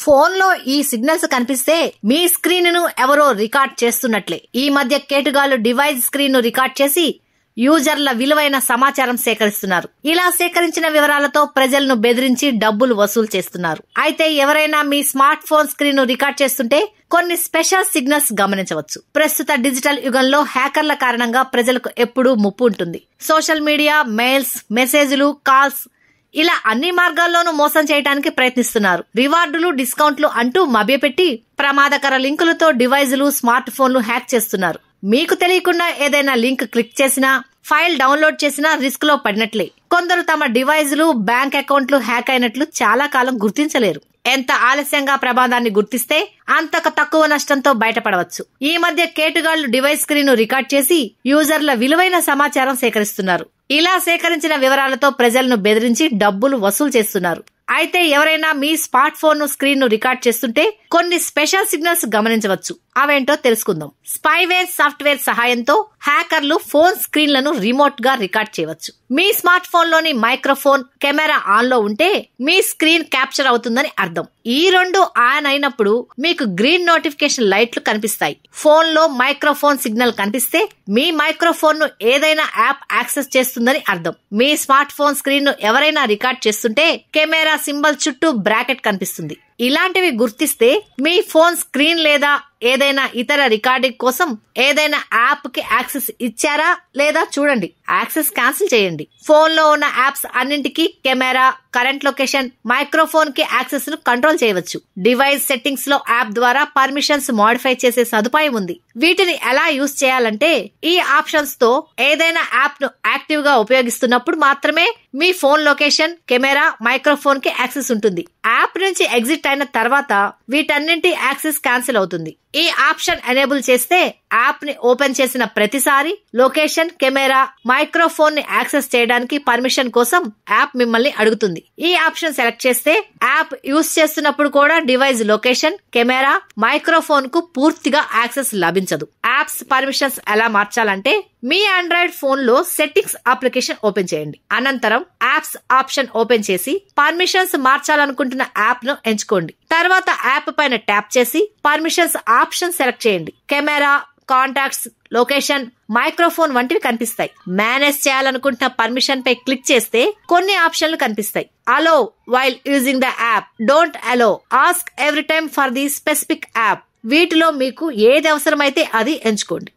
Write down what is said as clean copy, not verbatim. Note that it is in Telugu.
ఫోన్ లో ఈ సిగ్నల్స్ కనిపిస్తే మీ స్క్రీన్ ను ఎవరో రికార్డ్ చేస్తున్నట్లే. ఈ మధ్య కేటుగాళ్లు డివైస్ స్క్రీన్ ను రికార్డ్ చేసి యూజర్ల విలువైన సమాచారం సేకరిస్తున్నారు. ఇలా సేకరించిన వివరాలతో ప్రజలను బెదిరించి డబ్బులు వసూలు చేస్తున్నారు. అయితే ఎవరైనా మీ స్మార్ట్ ఫోన్ స్క్రీన్ ను రికార్డ్ చేస్తుంటే కొన్ని స్పెషల్ సిగ్నల్స్ గమనించవచ్చు. ప్రస్తుత డిజిటల్ యుగంలో హ్యాకర్ల కారణంగా ప్రజలకు ఎప్పుడూ ముప్పు ఉంటుంది. సోషల్ మీడియా, మెయిల్స్, మెసేజ్లు, కాల్స్ ఇలా అన్ని మార్గాల్లోనూ మోసం చేయడానికి ప్రయత్నిస్తున్నారు. రివార్డులు, డిస్కౌంట్లు అంటూ మభ్యపెట్టి ప్రమాదకర లింకులతో డివైజులు, స్మార్ట్ ఫోన్లు హ్యాక్ చేస్తున్నారు. మీకు తెలియకుండా ఏదైనా లింక్ క్లిక్ చేసినా, ఫైల్ డౌన్లోడ్ చేసినా రిస్క్ లో పడినట్లే. కొందరు తమ డివైజులు, బ్యాంక్ అకౌంట్లు హ్యాక్ అయినట్లు చాలా కాలం గుర్తించలేరు. ఎంత ఆలస్యంగా ప్రమాదాన్ని గుర్తిస్తే అంతకు తక్కువ నష్టంతో బయటపడవచ్చు. ఈ మధ్య కేటుగాళ్లు డివైస్ స్క్రీన్ ను రికార్డ్ చేసి యూజర్ల విలువైన సమాచారం సేకరిస్తున్నారు. ఇలా సేకరించిన వివరాలతో ప్రజలను బెదిరించి డబ్బులు వసూలు చేస్తున్నారు. అయితే ఎవరైనా మీ స్మార్ట్ ఫోన్ ను స్క్రీన్ ను రికార్డ్ చేస్తుంటే కొన్ని స్పెషల్ సిగ్నల్స్ గమనించవచ్చు. అవేంటో తెలుసుకుందాం. స్పైవేర్ సాఫ్ట్వేర్ సహాయంతో హ్యాకర్లు ఫోన్ స్క్రీన్లను రిమోట్ గా రికార్డ్ చేయవచ్చు. మీ స్మార్ట్ ఫోన్ లోని మైక్రోఫోన్, కెమెరా ఆన్ లో ఉంటే మీ స్క్రీన్ క్యాప్చర్ అవుతుందని అర్థం. ఈ రెండు ఆన్ అయినప్పుడు మీకు గ్రీన్ నోటిఫికేషన్ లైట్లు కనిపిస్తాయి. ఫోన్ లో మైక్రోఫోన్ సిగ్నల్ కనిపిస్తే మీ మైక్రోఫోన్ ను ఏదైనా యాప్ యాక్సెస్ చేస్తుందని అర్థం. మీ స్మార్ట్ ఫోన్ స్క్రీన్ ను ఎవరైనా రికార్డ్ చేస్తుంటే కెమెరా సింబల్ చుట్టూ బ్రాకెట్ కనిపిస్తుంది. ఇలాంటివి గుర్తిస్తే మీ ఫోన్ స్క్రీన్ లేదా ఏదైనా ఇతర రికార్డింగ్ కోసం ఏదైనా యాప్ కి యాక్సెస్ ఇచ్చారా లేదా చూడండి. యాక్సెస్ క్యాన్సిల్ చేయండి. ఫోన్ లో ఉన్న యాప్స్ అన్నింటికి కెమెరా, కరెంట్ లొకేషన్, మైక్రోఫోన్ కి యాక్సెస్ ను కంట్రోల్ చేయవచ్చు. డివైస్ సెట్టింగ్స్ లో యాప్ ద్వారా పర్మిషన్స్ మోడిఫై చేసే సదుపాయం ఉంది. వీటిని ఎలా యూజ్ చేయాలంటే ఈ ఆప్షన్స్ తో ఏదైనా యాప్ ను యాక్టివ్ గా ఉపయోగిస్తున్నప్పుడు మాత్రమే మీ ఫోన్ లొకేషన్, కెమెరా, మైక్రోఫోన్ కి యాక్సెస్ ఉంటుంది. యాప్ నుంచి ఎగ్జిట్ అయిన తర్వాత వీటన్నింటి యాక్సెస్ క్యాన్సిల్ అవుతుంది. ఈ ఆప్షన్ ఎనేబుల్ చేస్తే యాప్ ని ఓపెన్ చేసిన ప్రతిసారి లొకేషన్, కెమెరా, మైక్రోఫోన్ ని యాక్సెస్ చేయడానికి పర్మిషన్ కోసం యాప్ మిమ్మల్ని అడుగుతుంది. ఈ ఆప్షన్ సెలెక్ట్ చేస్తే యాప్ యూజ్ చేస్తున్నప్పుడు కూడా డివైస్ లొకేషన్, కెమెరా, మైక్రోఫోన్ కు పూర్తిగా యాక్సెస్ లభించదు. యాప్స్ పర్మిషన్స్ ఎలా మార్చాలంటే మీ ఆండ్రాయిడ్ ఫోన్ లో సెట్టింగ్స్ అప్లికేషన్ ఓపెన్ చేయండి. అనంతరం యాప్స్ ఆప్షన్ ఓపెన్ చేసి పర్మిషన్స్ మార్చాలనుకుంటున్న యాప్ ను ఎంచుకోండి. తర్వాత యాప్ పైన ట్యాప్ చేసి పర్మిషన్స్ ఆప్షన్ సెలెక్ట్ చేయండి. కెమెరా, కాంటాక్ట్స్, లొకేషన్, మైక్రోఫోన్ వంటివి కనిపిస్తాయి. మేనేజ్ చేయాలనుకుంటున్న పర్మిషన్ పై క్లిక్ చేస్తే కొన్ని ఆప్షన్లు కనిపిస్తాయి. Allow while using the app, don't allow, ask every time for the specific app. వీటిలో మీకు ఏది అవసరమైతే అది ఎంచుకోండి.